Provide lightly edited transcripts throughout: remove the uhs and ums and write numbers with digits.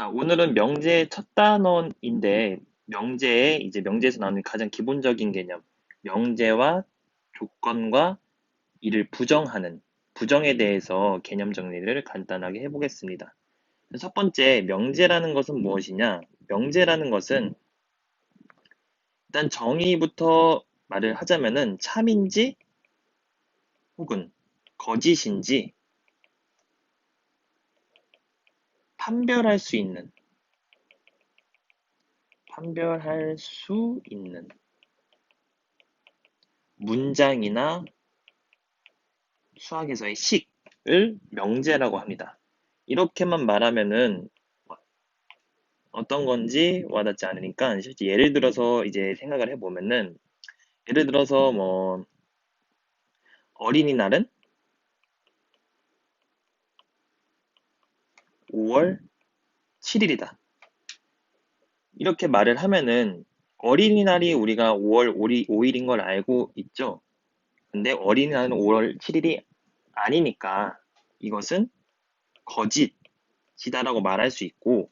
자, 오늘은 명제의 첫 단원인데, 명제에서 나오는 가장 기본적인 개념, 명제와 조건과 이를 부정하는, 부정에 대해서 개념 정리를 간단하게 해보겠습니다. 첫 번째, 명제라는 것은 무엇이냐? 명제라는 것은 일단 정의부터 말을 하자면은 참인지 혹은 거짓인지 판별할 수 있는, 판별할 수 있는 문장이나 수학에서의 식을 명제라고 합니다. 이렇게만 말하면은 어떤 건지 와닿지 않으니까 실제 예를 들어서 이제 생각을 해보면은 예를 들어서 뭐 어린이날은 5월 7일이다. 이렇게 말을 하면은 어린이날이 우리가 5월 5일인 걸 알고 있죠. 근데 어린이날은 5월 7일이 아니니까 이것은 거짓이다라고 말할 수 있고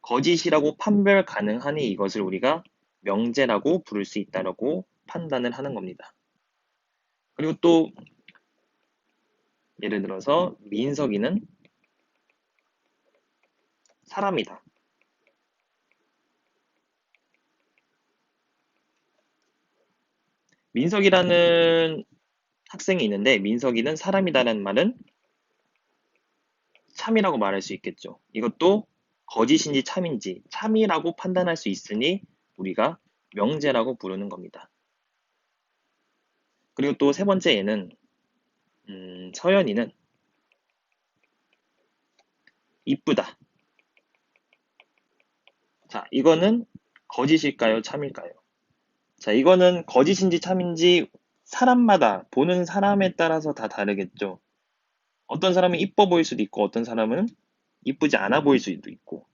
거짓이라고 판별 가능하니 이것을 우리가 명제라고 부를 수 있다라고 판단을 하는 겁니다. 그리고 또 예를 들어서 민석이는 사람이다. 민석이라는 학생이 있는데 민석이는 사람이다라는 말은 참이라고 말할 수 있겠죠. 이것도 거짓인지 참인지 참이라고 판단할 수 있으니 우리가 명제라고 부르는 겁니다. 그리고 또 세 번째 예는 서연이는 이쁘다. 자, 이거는 거짓일까요? 참일까요? 자, 이거는 거짓인지 참인지 사람마다 보는 사람에 따라서 다 다르겠죠. 어떤 사람은 이뻐 보일 수도 있고 어떤 사람은 이쁘지 않아 보일 수도 있고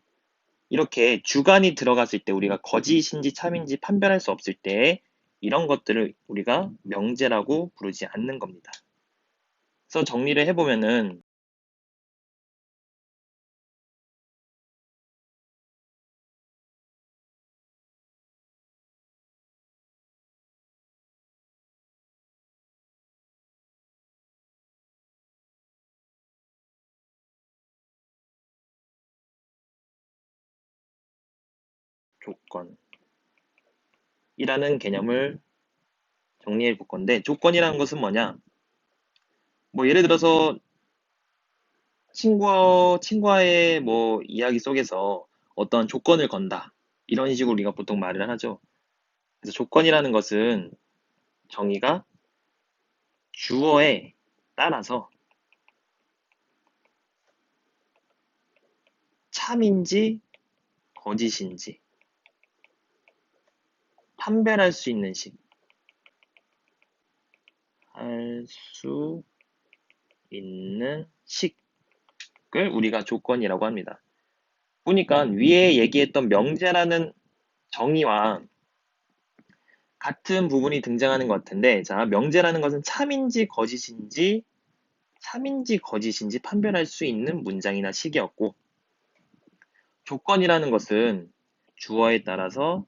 이렇게 주관이 들어갔을 때 우리가 거짓인지 참인지 판별할 수 없을 때 이런 것들을 우리가 명제라고 부르지 않는 겁니다. 그래서 정리를 해보면은 조건이라는 개념을 정리해 볼 건데 조건이라는 것은 뭐냐? 뭐 예를 들어서 친구와의 뭐 이야기 속에서 어떤 조건을 건다. 이런 식으로 우리가 보통 말을 하죠. 그래서 조건이라는 것은 정의가 주어에 따라서 참인지 거짓인지 판별할 수 있는 식, 할 수 있는 식을 우리가 조건이라고 합니다. 보니까 위에 얘기했던 명제라는 정의와 같은 부분이 등장하는 것 같은데, 자, 명제라는 것은 참인지 거짓인지 판별할 수 있는 문장이나 식이었고, 조건이라는 것은 주어에 따라서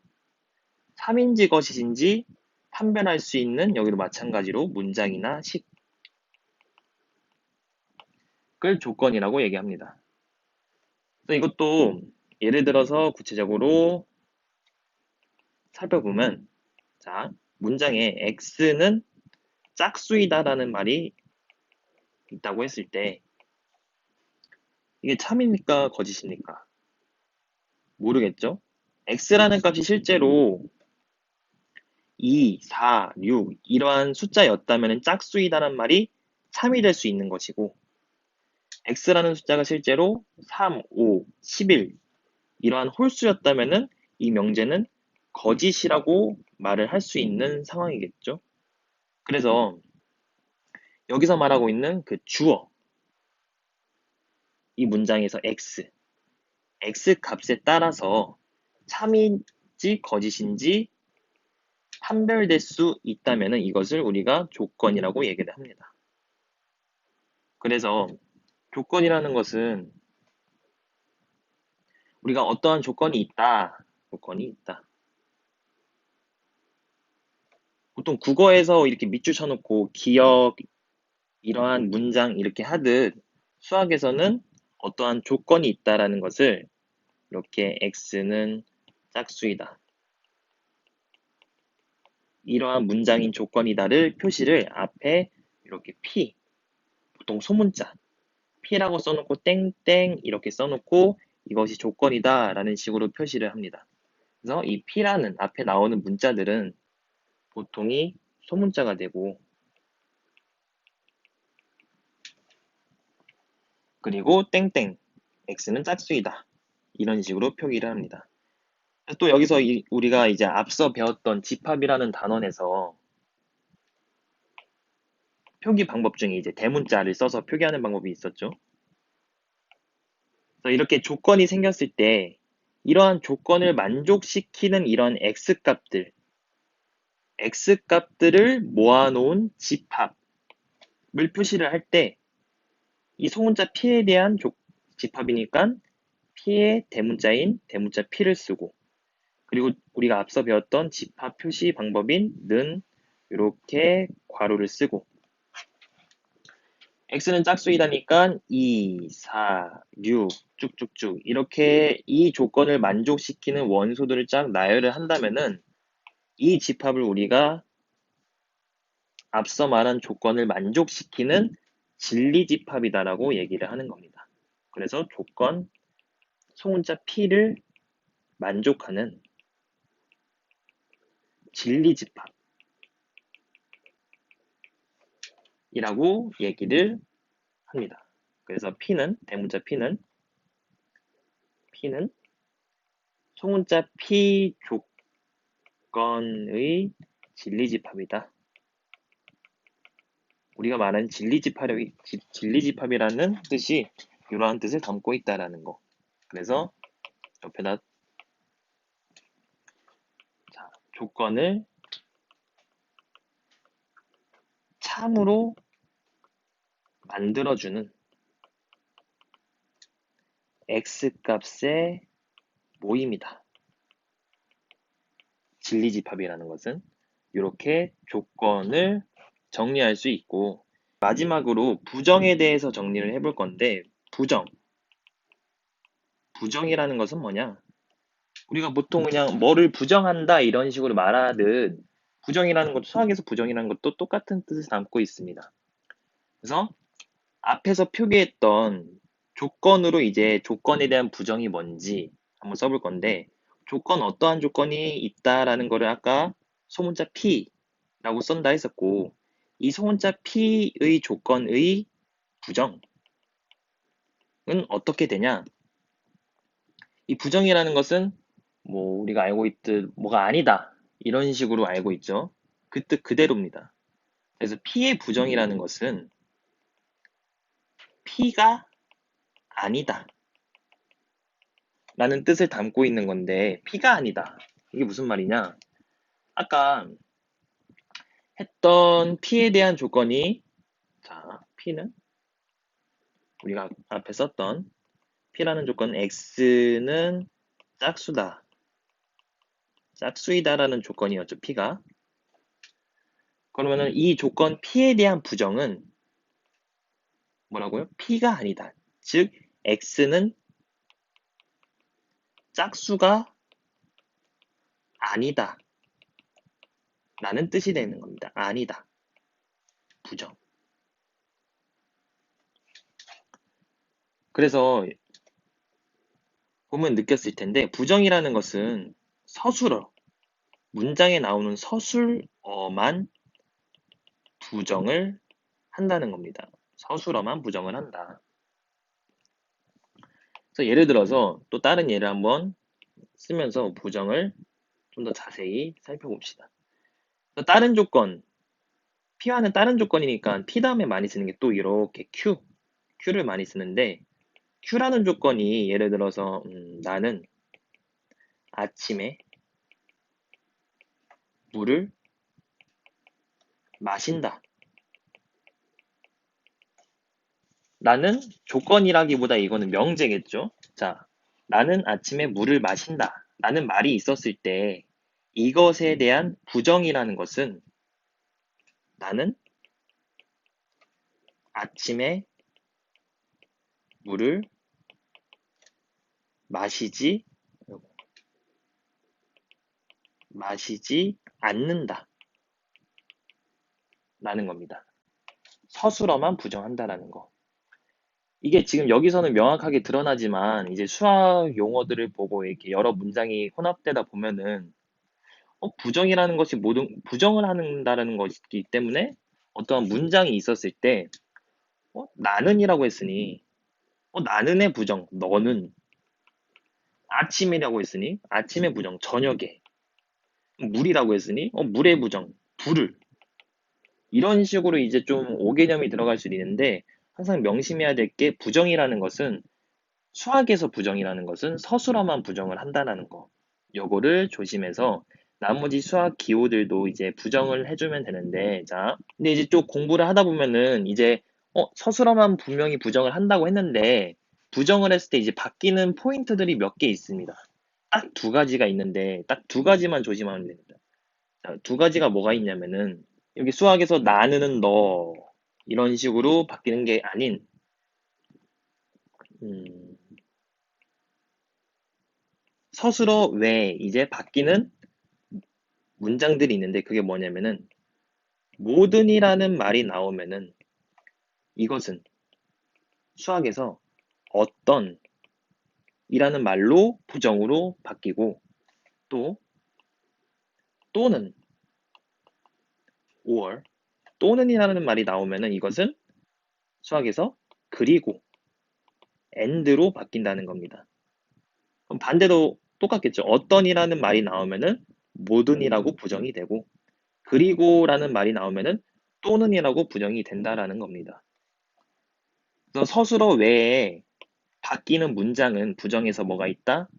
참인지 거짓인지 판별할 수 있는 여기도 마찬가지로 문장이나 식을 조건이라고 얘기합니다. 그래서 이것도 예를 들어서 구체적으로 살펴보면, 자, 문장에 X는 짝수이다라는 말이 있다고 했을 때, 이게 참입니까? 거짓입니까? 모르겠죠? X라는 값이 실제로 2, 4, 6 이러한 숫자였다면 짝수이다란 말이 참이 될 수 있는 것이고 X라는 숫자가 실제로 3, 5, 11 이러한 홀수였다면 이 명제는 거짓이라고 말을 할 수 있는 상황이겠죠. 그래서 여기서 말하고 있는 그 주어, 이 문장에서 X 값에 따라서 참인지 거짓인지 판별될 수 있다면 이것을 우리가 조건이라고 얘기를 합니다. 그래서 조건이라는 것은 우리가 어떠한 조건이 있다. 조건이 있다. 보통 국어에서 이렇게 밑줄 쳐놓고 기억, 이러한 문장 이렇게 하듯 수학에서는 어떠한 조건이 있다라는 것을 이렇게 x는 짝수이다. 이러한 문장인 조건이다를 표시를 앞에 이렇게 p, 보통 소문자 p라고 써놓고 땡땡 이렇게 써놓고 이것이 조건이다 라는 식으로 표시를 합니다. 그래서 이 p라는 앞에 나오는 문자들은 보통이 소문자가 되고, 그리고 땡땡 x는 짝수이다 이런 식으로 표기를 합니다. 또 여기서 우리가 이제 앞서 배웠던 집합이라는 단원에서 표기 방법 중에 이제 대문자를 써서 표기하는 방법이 있었죠. 그래서 이렇게 조건이 생겼을 때 이러한 조건을 만족시키는 이런 x값들을 모아놓은 집합을 표시를 할 때 이 소문자 p에 대한 집합이니까 p의 대문자인 대문자 p를 쓰고, 그리고 우리가 앞서 배웠던 집합 표시 방법인 는 이렇게 괄호를 쓰고, x는 짝수이다니까 2, 4, 6 쭉쭉쭉 이렇게 이 조건을 만족시키는 원소들을 쫙 나열을 한다면은 이 집합을 우리가 앞서 말한 조건을 만족시키는 진리집합이다라고 얘기를 하는 겁니다. 그래서 조건 소문자 p를 만족하는 진리집합이라고 얘기를 합니다. 그래서 대문자 p는 소문자 p 조건의 진리집합이다. 우리가 말하는 진리집합이라는 뜻이 이러한 뜻을 담고 있다라는 거. 그래서 옆에다 조건을 참으로 만들어주는 x값의 모임이다. 진리집합이라는 것은 이렇게 조건을 정리할 수 있고, 마지막으로 부정에 대해서 정리를 해볼 건데, 부정이라는 것은 뭐냐? 우리가 보통 그냥 뭐를 부정한다 이런 식으로 말하듯 부정이라는 것도, 수학에서 부정이라는 것도 똑같은 뜻을 담고 있습니다. 그래서 앞에서 표기했던 조건으로 이제 조건에 대한 부정이 뭔지 한번 써볼 건데, 어떠한 조건이 있다라는 거를 아까 소문자 P라고 쓴다 했었고, 이 소문자 P의 조건의 부정은 어떻게 되냐? 이 부정이라는 것은 뭐 우리가 알고 있듯 뭐가 아니다 이런 식으로 알고 있죠. 그 뜻 그대로입니다. 그래서 P의 부정이라는 것은 P가 아니다 라는 뜻을 담고 있는 건데, P가 아니다. 이게 무슨 말이냐? 아까 했던 P에 대한 조건이, 자, P는 우리가 앞에 썼던 P라는 조건은 X는 짝수이다라는 조건이었죠, P가. 그러면은 이 조건 P에 대한 부정은 뭐라고요? P가 아니다. 즉, X는 짝수가 아니다 라는 뜻이 되는 겁니다. 아니다. 부정. 그래서 보면 느꼈을 텐데, 부정이라는 것은 문장에 나오는 서술어만 부정을 한다는 겁니다. 서술어만 부정을 한다. 그래서 예를 들어서 또 다른 예를 한번 쓰면서 부정을 좀 더 자세히 살펴봅시다. 다른 조건, P와는 다른 조건이니까 P 다음에 많이 쓰는 게 또 이렇게 Q를 많이 쓰는데, Q라는 조건이 예를 들어서 나는 아침에 물을 마신다 라는 조건이라기보다 이거는 명제겠죠. 자, 나는 아침에 물을 마신다 라는 말이 있었을 때 이것에 대한 부정이라는 것은 나는 아침에 물을 마시지 않는다 라는 겁니다. 서술어만 부정한다라는 거. 이게 지금 여기서는 명확하게 드러나지만 이제 수학 용어들을 보고 이렇게 여러 문장이 혼합되다 보면은 부정이라는 것이 모든 부정을 한다라는 것이기 때문에 어떠한 문장이 있었을 때 나는이라고 했으니 나는의 부정, 너는 아침이라고 했으니 아침의 부정, 저녁에 물이라고 했으니 물의 부정, 불을 이런 식으로 이제 좀 오개념이 들어갈 수 있는데 항상 명심해야 될 게 부정이라는 것은 수학에서 부정이라는 것은 서술어만 부정을 한다는 거. 요거를 조심해서 나머지 수학 기호들도 이제 부정을 해주면 되는데, 자, 근데 이제 좀 공부를 하다 보면은 이제 서술어만 분명히 부정을 한다고 했는데 부정을 했을 때 이제 바뀌는 포인트들이 몇 개 있습니다. 딱 두 가지가 있는데 딱 두 가지만 조심하면 됩니다. 자, 두 가지가 뭐가 있냐면은 여기 수학에서 나는 너 이런 식으로 바뀌는 게 아닌 음, 서술어 외에 이제 바뀌는 문장들이 있는데 그게 뭐냐면은 모든이라는 말이 나오면은 이것은 수학에서 어떤 이라는 말로 부정으로 바뀌고 또 또는 or 또는이라는 말이 나오면은 이것은 수학에서 그리고 and로 바뀐다는 겁니다. 그럼 반대로 똑같겠죠. 어떤이라는 말이 나오면은 모든이라고 부정이 되고 그리고라는 말이 나오면은 또는이라고 부정이 된다라는 겁니다. 그래서 서술어 외에 바뀌는 문장은 부정에서 뭐가 있다?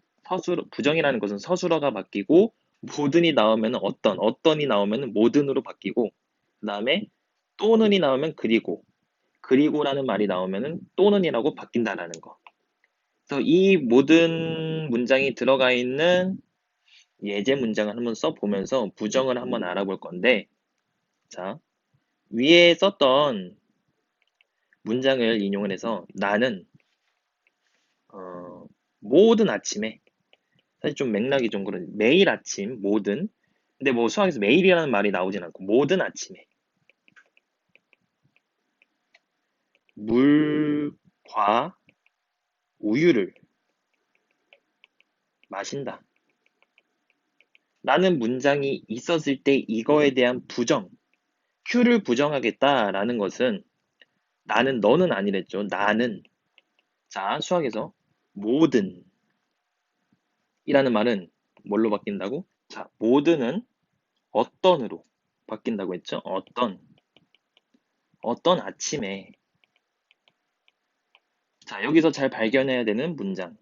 부정이라는 것은 서술어가 바뀌고 모든이 나오면 어떤이 나오면 모든으로 바뀌고 그 다음에 또는이 나오면 그리고라는 말이 나오면 또는이라고 바뀐다라는 거. 그래서 이 모든 문장이 들어가 있는 예제 문장을 한번 써보면서 부정을 한번 알아볼 건데 자 위에 썼던 문장을 인용을 해서 나는 모든 아침에 사실 좀 맥락이 좀 그런 매일 아침 모든 근데 뭐 수학에서 매일이라는 말이 나오진 않고 모든 아침에 물과 우유를 마신다. 라는 문장이 있었을 때 이거에 대한 부정, Q를 부정하겠다라는 것은 나는 너는 아니랬죠. 나는 자 수학에서 모든 이라는 말은 뭘로 바뀐다고? 자 모든은 어떤으로 바뀐다고 했죠. 어떤 아침에 자 여기서 잘 발견해야 되는 문장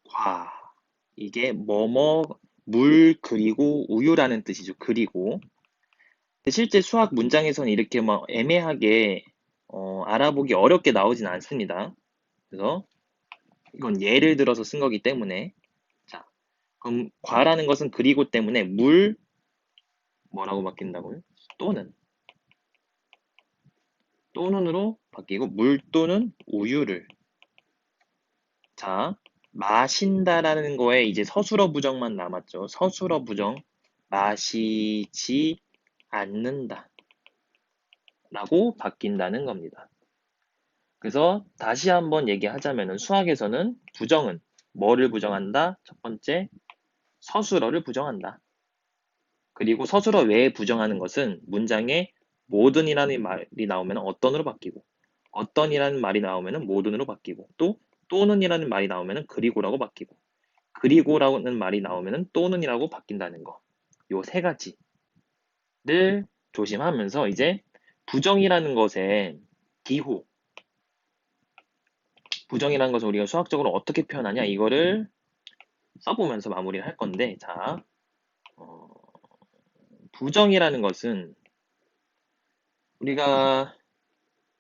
과 이게 뭐뭐 물 그리고 우유라는 뜻이죠. 그리고 근데 실제 수학 문장에서는 이렇게 막 애매하게 알아보기 어렵게 나오진 않습니다. 그래서 이건 예를 들어서 쓴 거기 때문에 자 그럼 과라는 것은 그리고 때문에 물 뭐라고 바뀐다고요? 또는으로 바뀌고 물 또는 우유를 자 마신다라는 거에 이제 서술어 부정만 남았죠. 서술어 부정 마시지 않는다 라고 바뀐다는 겁니다. 그래서 다시 한번 얘기하자면 수학에서는 부정은 뭐를 부정한다? 첫 번째 서술어를 부정한다. 그리고 서술어 외에 부정하는 것은 문장에 모든이라는 말이 나오면 어떤으로 바뀌고 어떤이라는 말이 나오면 모든으로 바뀌고 또 또는이라는 말이 나오면 그리고라고 바뀌고 그리고라는 말이 나오면 또는이라고 바뀐다는 거. 요 세 가지를 조심하면서 이제 부정이라는 것의 기호 부정이라는 것을 우리가 수학적으로 어떻게 표현하냐 이거를 써보면서 마무리를 할 건데 자 부정이라는 것은 우리가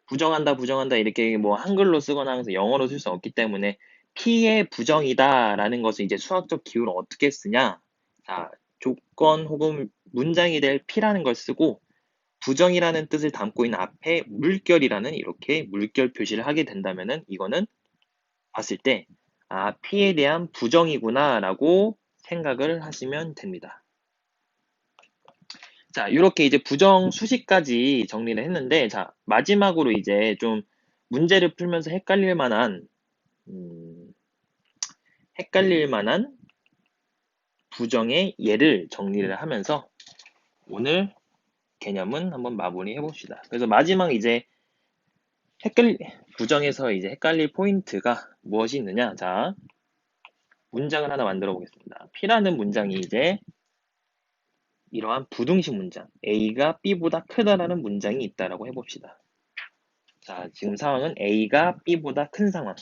부정한다 이렇게 뭐 한글로 쓰거나 하면서 영어로 쓸 수 없기 때문에 P의 부정이다라는 것을 이제 수학적 기호를 어떻게 쓰냐? 자, 조건 혹은 문장이 될 P라는 걸 쓰고 부정이라는 뜻을 담고 있는 앞에 물결이라는 이렇게 물결 표시를 하게 된다면은 이거는 봤을 때 P에 대한 부정이구나라고 생각을 하시면 됩니다. 자, 이렇게 이제 부정 수식까지 정리를 했는데, 자, 마지막으로 이제 좀 문제를 풀면서 음, 헷갈릴 만한 부정의 예를 정리를 하면서 오늘 개념은 한번 마무리해 봅시다. 그래서 마지막 이제 부정에서 이제 헷갈릴 포인트가 무엇이 있느냐? 자, 문장을 하나 만들어 보겠습니다. P라는 문장이 이제 이러한 부등식 문장, A가 B보다 크다라는 문장이 있다라고 해봅시다. 자, 지금 상황은 A가 B보다 큰 상황.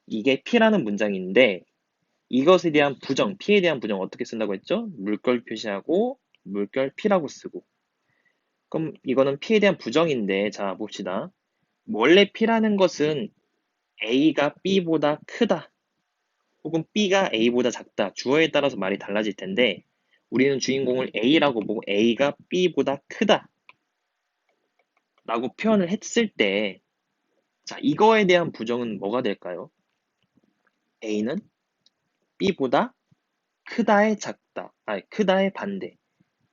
이게 P라는 문장인데 이것에 대한 부정, P에 대한 부정 어떻게 쓴다고 했죠? 물결 표시하고 물결 P라고 쓰고. 그럼 이거는 P에 대한 부정인데 자, 봅시다. 원래 P라는 것은 A가 B보다 크다. 혹은 B가 A보다 작다. 주어에 따라서 말이 달라질 텐데 우리는 주인공을 A라고 보고 A가 B보다 크다. 라고 표현을 했을 때 자, 이거에 대한 부정은 뭐가 될까요? A는 B보다 크다의 작다. 아니, 크다의 반대.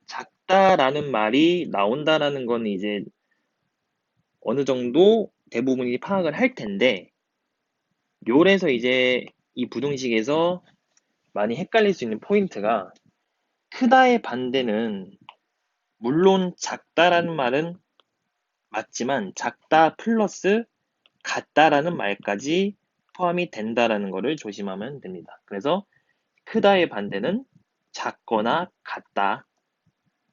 작다라는 말이 나온다라는 건 이제 어느 정도 대부분이 파악을 할 텐데 요래서 이제 이 부등식에서 많이 헷갈릴 수 있는 포인트가 크다의 반대는 물론 작다라는 말은 맞지만 작다 플러스 같다라는 말까지 포함이 된다라는 것을 조심하면 됩니다. 그래서 크다의 반대는 작거나 같다,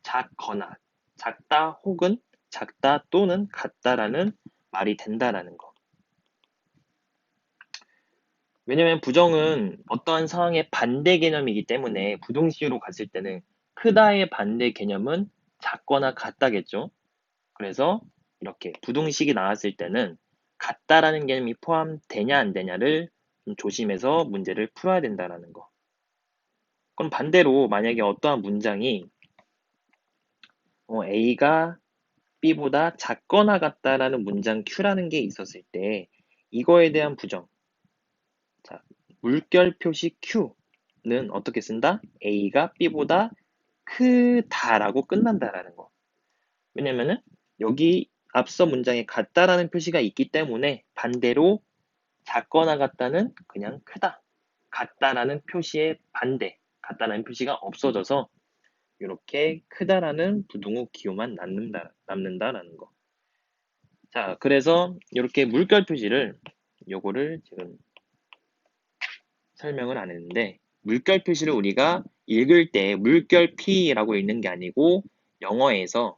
작거나 작다 혹은 작다 또는 같다라는 말이 된다라는 거. 왜냐면 부정은 어떠한 상황의 반대 개념이기 때문에 부등식으로 갔을 때는 크다의 반대 개념은 작거나 같다겠죠. 그래서 이렇게 부등식이 나왔을 때는 같다라는 개념이 포함되냐 안 되냐를 좀 조심해서 문제를 풀어야 된다라는 거. 그럼 반대로 만약에 어떠한 문장이 A가 B보다 작거나 같다라는 문장 Q라는 게 있었을 때 이거에 대한 부정. 자, 물결 표시 Q는 어떻게 쓴다? A가 B보다 크다라고 끝난다라는 거. 왜냐면은 여기 앞서 문장에 같다라는 표시가 있기 때문에 반대로 작거나 같다는 그냥 크다. 같다라는 표시의 반대, 같다라는 표시가 없어져서 이렇게 크다라는 부등호 기호만 남는다라는 거. 자, 그래서 이렇게 물결 표시를 요거를 지금 설명을 안 했는데 물결 표시를 우리가 읽을 때 물결 P라고 읽는 게 아니고 영어에서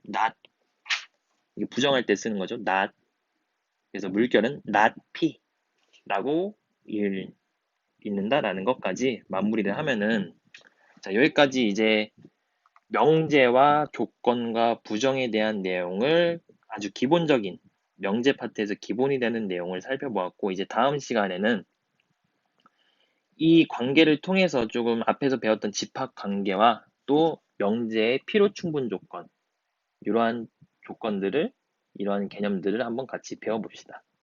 not 이게 부정할 때 쓰는 거죠. not 그래서 물결은 not P라고 읽는다라는 것까지 마무리를 하면은 자, 여기까지 이제 명제와 조건과 부정에 대한 내용을 아주 기본적인 명제 파트에서 기본이 되는 내용을 살펴보았고 이제 다음 시간에는 이 관계를 통해서 조금 앞에서 배웠던 집합 관계와 또 명제의 필요 충분 조건 이러한 조건들을 이러한 개념들을 한번 같이 배워봅시다.